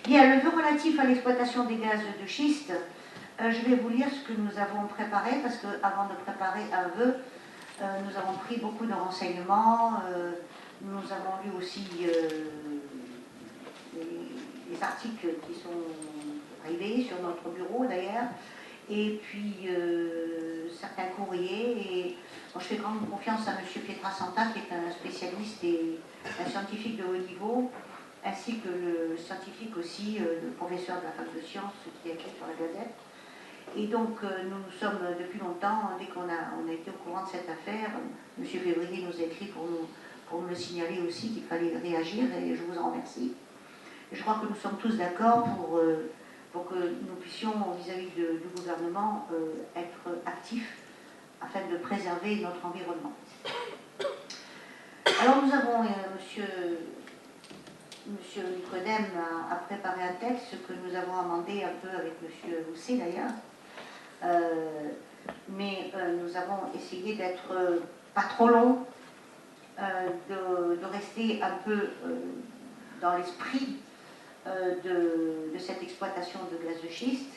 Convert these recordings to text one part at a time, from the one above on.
Bien, le vœu relatif à l'exploitation des gaz de schiste, je vais vous lire ce que nous avons préparé, parce qu'avant de préparer un vœu, nous avons pris beaucoup de renseignements, nous avons lu aussi les articles qui sont arrivés sur notre bureau d'ailleurs, et puis certains courriers, et bon, je fais grande confiance à M. Pietrasanta, qui est un spécialiste et un scientifique de haut niveau, ainsi que le scientifique aussi, le professeur de la fac de sciences qui a écrit sur la Gazette. Et donc nous sommes depuis longtemps, dès qu'on a été au courant de cette affaire, M. Février nous a écrit pour nous le signaler aussi qu'il fallait réagir, et je vous en remercie. Et je crois que nous sommes tous d'accord pour que nous puissions, vis-à-vis du gouvernement, être actifs afin de préserver notre environnement. Alors nous avons, Monsieur Nicodème a préparé un texte que nous avons amendé un peu avec Monsieur Housset d'ailleurs, mais nous avons essayé d'être pas trop long, de rester un peu dans l'esprit de cette exploitation de gaz de schiste,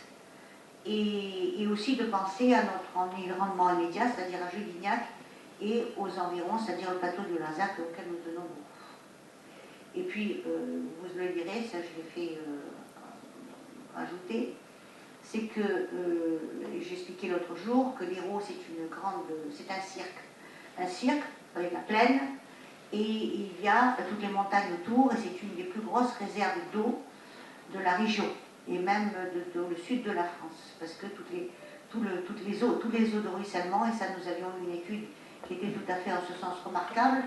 et aussi de penser à notre environnement immédiat, c'est-à-dire à Julignac et aux environs, c'est-à-dire le plateau du Larzac auquel nous tenons beaucoup. Et puis, vous le direz, ça je l'ai fait rajouter, c'est que, j'ai expliqué l'autre jour, que l'Hérault c'est un cirque avec la plaine, et il y a toutes les montagnes autour, et c'est une des plus grosses réserves d'eau de la région, et même le sud de la France, parce que tous les eaux de ruissellement, et ça nous avions eu une étude qui était tout à fait en ce sens remarquable,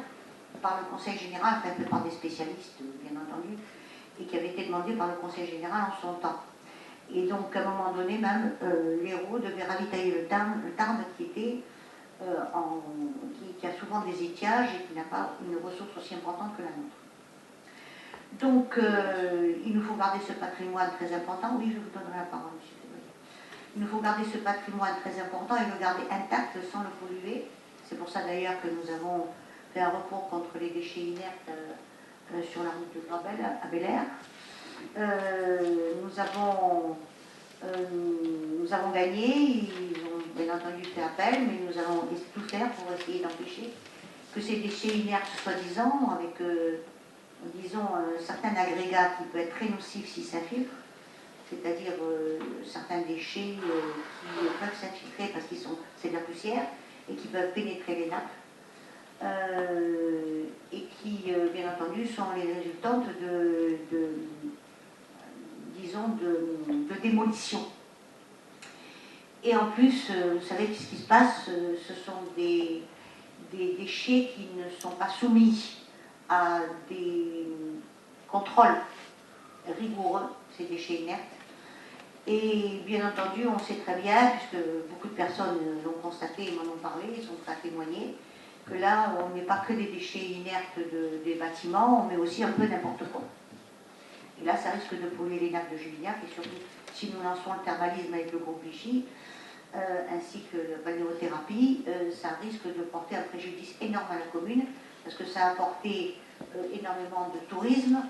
par le Conseil général, enfin fait par des spécialistes, bien entendu, et qui avait été demandé par le Conseil général en son temps. Et donc, à un moment donné, même, l'Hérault devait ravitailler le Tarn qui a souvent des étiages et qui n'a pas une ressource aussi importante que la nôtre. Donc, il nous faut garder ce patrimoine très important. Oui, je vous donnerai la parole, monsieur Février. Il nous faut garder ce patrimoine très important et le garder intact sans le polluer. C'est pour ça d'ailleurs que nous avons fait un recours contre les déchets inertes sur la route de Grabel à Bel-Air. Nous avons gagné, ils ont bien entendu fait appel, mais nous allons tout faire pour essayer d'empêcher que ces déchets inertes, soi-disant, avec, disons, un certain agrégat qui peut être très nocif si ça filtre, c'est-à-dire certains déchets qui peuvent s'infiltrer parce qu'ils c'est de la poussière et qui peuvent pénétrer les nappes, et qui, bien entendu, sont les résultantes disons, de démolition. Et en plus, vous savez ce qui se passe, ce sont des déchets qui ne sont pas soumis à des contrôles rigoureux, ces déchets inertes. Et bien entendu, on sait très bien, puisque beaucoup de personnes l'ont constaté et m'en ont parlé, ils sont prêts à témoigner, que là, on ne met pas que des déchets inertes des bâtiments, on met aussi un peu n'importe quoi. Et là, ça risque de polluer les nappes de Julignac, et surtout, si nous lançons le thermalisme avec le groupe Vichy, ainsi que la balnéothérapie, ça risque de porter un préjudice énorme à la commune, parce que ça a apporté énormément de tourisme,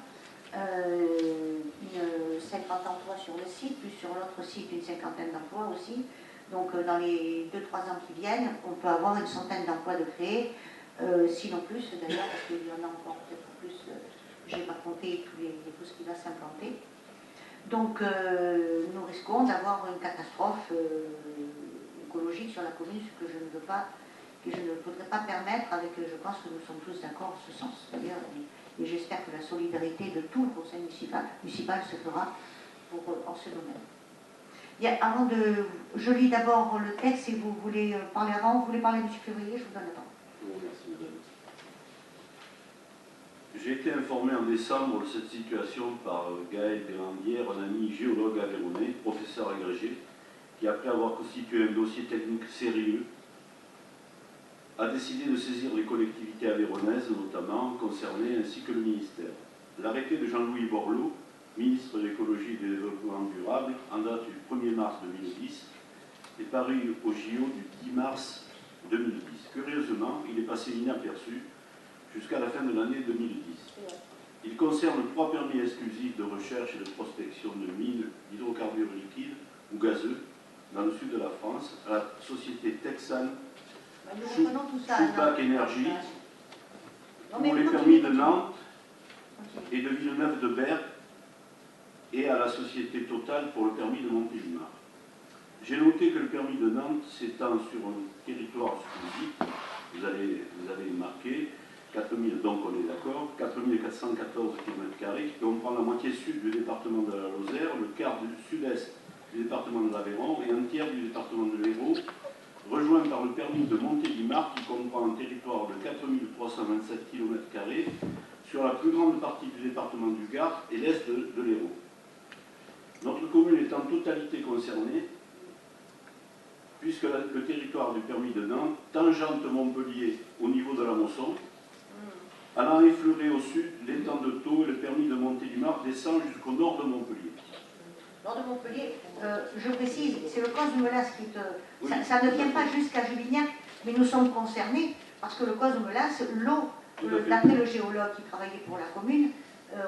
50 emplois sur le site, plus sur l'autre site une cinquantaine d'emplois aussi. Donc dans les 2-3 ans qui viennent, on peut avoir une centaine d'emplois de créés, sinon plus d'ailleurs, parce qu'il y en a encore peut-être plus, je n'ai pas compté tout ce qui va s'implanter. Donc nous risquons d'avoir une catastrophe écologique sur la commune, ce que je ne veux pas, que je ne voudrais pas permettre, avec, je pense que nous sommes tous d'accord en ce sens d'ailleurs, et j'espère que la solidarité de tout le conseil municipal se fera en ce domaine. Bien, je lis d'abord le texte, si vous voulez parler avant, vous voulez parler M. Février, je vous donne la parole. Merci, madame. J'ai été informé en décembre de cette situation par Gaël Bélandière, un ami géologue aveyronnais, professeur agrégé, qui, après avoir constitué un dossier technique sérieux, a décidé de saisir les collectivités aveyronnaises, notamment concernées, ainsi que le ministère. L'arrêté de Jean-Louis Borloo, ministre de l'Écologie et du Développement durable, en date du 1er mars 2010, est paru au JO du 10 mars 2010. Curieusement, il est passé inaperçu jusqu'à la fin de l'année 2010. Il concerne 3 permis exclusifs de recherche recherche et de prospection de mines d'hydrocarbures liquides ou gazeux dans le sud de la France à la société Texan Nous reprenons tout ça. Schubach Énergie Non, mais pour les continue, permis de continue. Nantes Continue. et de Villeneuve-de-Berg et à la société Total pour le permis de Montélimar. J'ai noté que le permis de Nantes s'étend sur un territoire exclusif, vous avez marqué, 4000, donc on est d'accord, 4414 km², qui comprend la moitié sud du département de la Lozère, le quart du sud-est du département de l'Aveyron et un tiers du département de l'Hérault, rejoint par le permis de Montélimar qui comprend un territoire de 4327 km² sur la plus grande partie du département du Gard et l'est de l'Hérault. Notre commune est en totalité concernée puisque le territoire du permis de Nantes tangente Montpellier au niveau de la Mosson, allant effleurer au sud l'étang de Thau et le permis de Montélimar descend jusqu'au nord de Montpellier. Nord de Montpellier, je précise, c'est le cause de Melas qui te... Oui. Ça ne vient pas jusqu'à Juvignac, mais nous sommes concernés parce que le cause de Melas, l'eau, d'après le géologue qui travaillait pour la commune,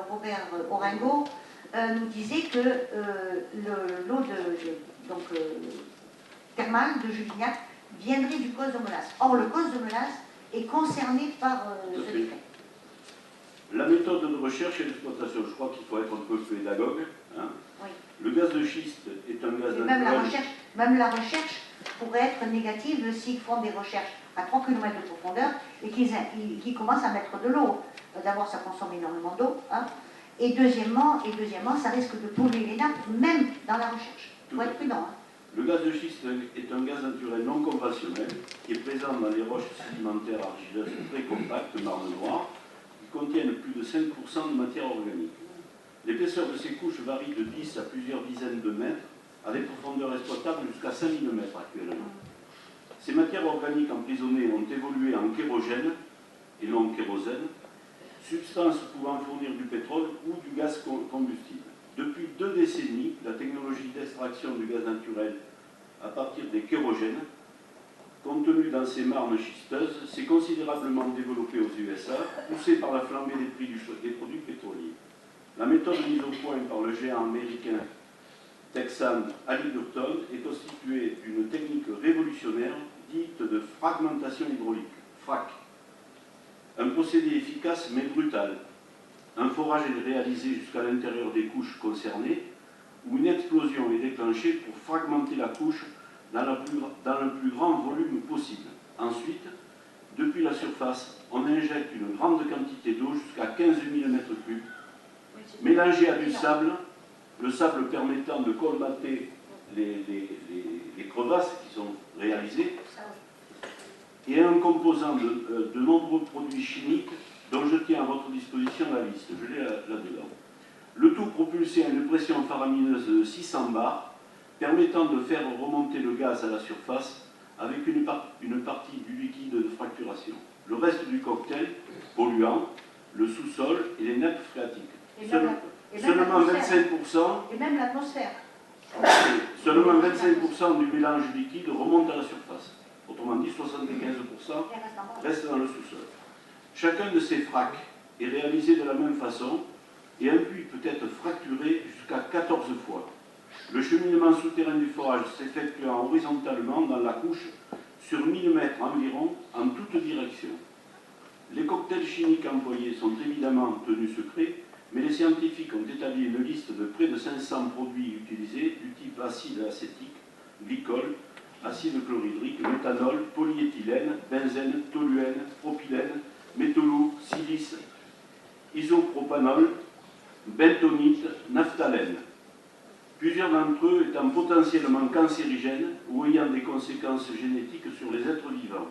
Robert Oringo, nous disait que l'eau thermale de Juvignac viendrait du cause de Melas. Or, le cause de Melas est concerné par ce décret. La méthode de recherche et d'exploitation, je crois qu'il faut être un peu pédagogue. Hein. Oui. Le gaz de schiste est un gaz naturel. Même la recherche pourrait être négative s'ils font des recherches à 3 km de profondeur et qu'ils commencent à mettre de l'eau. D'abord, ça consomme énormément d'eau. Hein. Et deuxièmement, ça risque de polluer les nappes, même dans la recherche. Il faut être prudent. Hein. Le gaz de schiste est un gaz naturel non conventionnel qui est présent dans les roches sédimentaires argileuses très compactes, marne noire, qui contiennent plus de 5% de matière organique. L'épaisseur de ces couches varie de 10 à plusieurs dizaines de mètres, à des profondeurs exploitables jusqu'à 5000 mètres actuellement. Ces matières organiques emprisonnées ont évolué en kérogène et non kérosène, substance pouvant fournir du pétrole ou du gaz combustible. Depuis 2 décennies, la technologie d'extraction du gaz naturel à partir des kérogènes, contenu dans ces marnes schisteuses, s'est considérablement développée aux USA, poussée par la flambée des prix des produits pétroliers. La méthode mise au point par le géant américain Texan Halliburton est constituée d'une technique révolutionnaire dite de fragmentation hydraulique, FRAC. Un procédé efficace mais brutal. Un forage est réalisé jusqu'à l'intérieur des couches concernées, où une explosion est déclenchée pour fragmenter la couche dans le plus grand volume possible. Ensuite, depuis la surface, on injecte une grande quantité d'eau jusqu'à 15 000 m3, mélangée à du sable, le sable permettant de colmater les crevasses qui sont réalisées, et un composant de nombreux produits chimiques dont je tiens à votre disposition la liste, je l'ai là-dedans. Le tout propulsé à une pression faramineuse de 600 bars, permettant de faire remonter le gaz à la surface avec une partie du liquide de fracturation. Le reste du cocktail, polluant, le sous-sol et les nappes phréatiques. Seulement 25%. Et même l'atmosphère. Seulement 25% du mélange liquide remonte à la surface. Autrement dit, 75% reste dans le sous-sol. Chacun de ces fracs est réalisé de la même façon et un puits peut être fracturé jusqu'à 14 fois. Le cheminement souterrain du forage s'effectuant horizontalement dans la couche sur 1000 mètres environ en toutes directions. Les cocktails chimiques employés sont évidemment tenus secrets, mais les scientifiques ont établi une liste de près de 500 produits utilisés du type acide acétique, glycol, acide chlorhydrique, méthanol, polyéthylène, benzène, toluène, propylène, métallou, silice, isopropanol, bentonite, naphthalène. Plusieurs d'entre eux étant potentiellement cancérigènes ou ayant des conséquences génétiques sur les êtres vivants.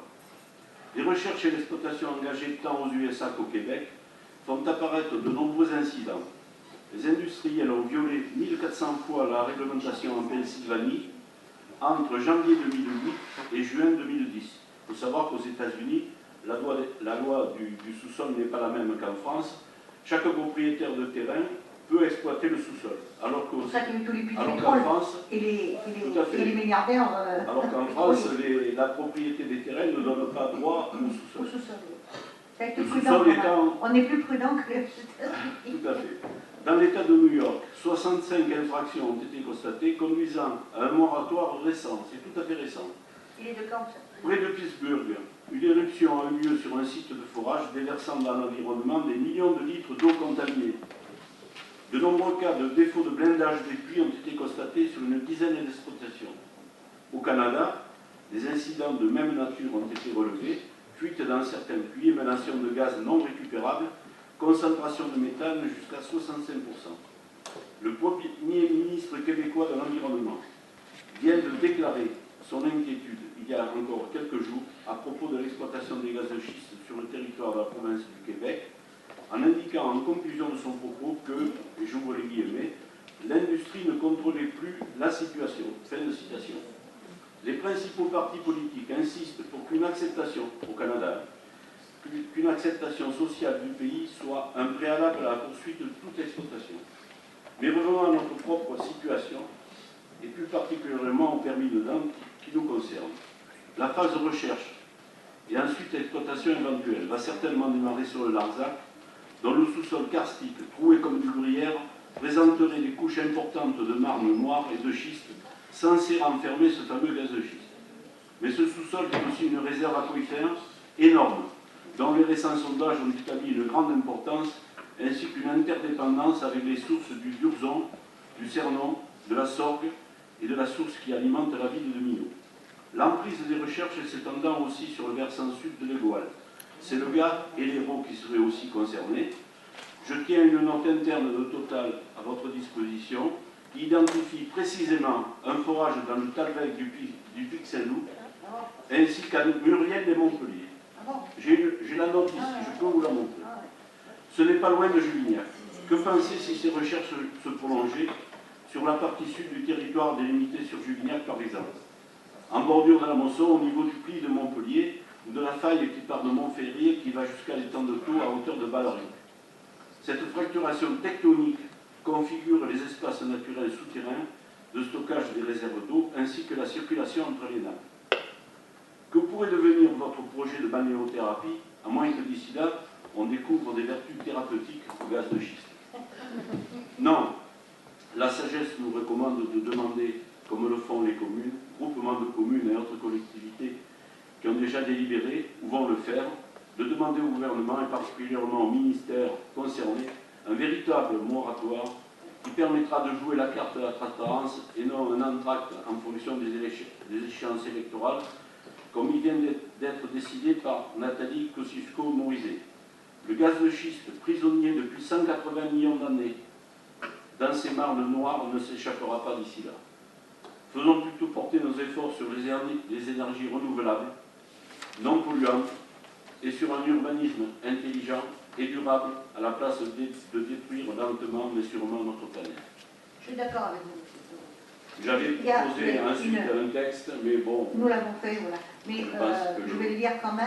Les recherches et l'exploitation engagées tant aux USA qu'au Québec font apparaître de nombreux incidents. Les industriels ont violé 1400 fois la réglementation en Pennsylvanie entre janvier 2008 et juin 2010. Il faut savoir qu'aux États-Unis, la loi du sous-sol n'est pas la même qu'en France. Chaque propriétaire de terrain peut exploiter le sous-sol. Alors qu'en France, et les milliardaires. Alors qu'en France, la propriété des terrains ne donne pas droit au sous-sol. On est plus prudent que les Tout à fait. Dans l'État de New York, 65 infractions ont été constatées, conduisant à un moratoire récent. C'est tout à fait récent. Il est de quand ça? Près de Pittsburgh, une éruption a eu lieu sur un site de forage, déversant dans l'environnement des millions de litres d'eau contaminée. De nombreux cas de défaut de blindage des puits ont été constatés sur une dizaine d'exploitations. Au Canada, des incidents de même nature ont été relevés, fuite dans certains puits, émanation de gaz non récupérables, concentration de méthane jusqu'à 65%. Le Premier ministre québécois de l'Environnement vient de déclarer son inquiétude, il y a encore quelques jours, à propos de l'exploitation des gaz de schiste sur le territoire de la province du Québec, en indiquant en conclusion de son propos que, et j'ouvre les guillemets, l'industrie ne contrôlait plus la situation. Fin de citation. Les principaux partis politiques insistent pour qu'une acceptation, au Canada, qu'une acceptation sociale du pays soit un préalable à la poursuite de toute exploitation. Mais revenons à notre propre situation, et plus particulièrement au permis de dents qui nous concerne. La phase de recherche et ensuite exploitation éventuelle va certainement démarrer sur le Larzac, dont le sous-sol karstique, troué comme du gruyère, présenterait des couches importantes de marne noire et de schiste, censées renfermer ce fameux gaz de schiste. Mais ce sous-sol est aussi une réserve aquifère énorme, dont les récents sondages ont établi une grande importance, ainsi qu'une interdépendance avec les sources du Durzon, du Cernon, de la Sorgue et de la source qui alimente la ville de Millau. L'emprise des recherches s'étendant aussi sur le versant sud de l'Égoal. C'est le Gard et l'Hérault qui seraient aussi concernés. Je tiens une note interne de Total à votre disposition qui identifie précisément un forage dans le Talbec du Pic Saint-Loup ainsi qu'à Muriel et Montpellier. J'ai la note ici, je peux vous la montrer. Ce n'est pas loin de Juvignac. Que penser si ces recherches se prolongeaient sur la partie sud du territoire délimité sur Juvignac par exemple, en bordure de la Mosson, au niveau du pli de Montpellier, ou de la faille qui part de Montferrier qui va jusqu'à l'étang de Thau à hauteur de Ballery. Cette fracturation tectonique configure les espaces naturels souterrains de stockage des réserves d'eau ainsi que la circulation entre les nappes. Que pourrait devenir votre projet de balnéothérapie, à moins que d'ici là, on découvre des vertus thérapeutiques au gaz de schiste? Non, la sagesse nous recommande de demander, comme le font les communes, groupements de communes et autres collectivités qui ont déjà délibéré ou vont le faire, de demander au gouvernement et particulièrement au ministère concerné un véritable moratoire qui permettra de jouer la carte de la transparence et non un entracte en fonction des échéances électorales, comme il vient d'être décidé par Nathalie Kosciusko-Morizet. Le gaz de schiste, prisonnier depuis 180 millions d'années, dans ces marnes noires, ne s'échappera pas d'ici là. Faisons plutôt porter nos efforts sur les énergies renouvelables, non polluantes, et sur un urbanisme intelligent et durable, à la place de détruire lentement mais sûrement notre planète. Je suis d'accord avec vous. J'avais proposé ensuite un texte, mais bon... Nous l'avons fait, voilà. Mais je vais le lire quand même.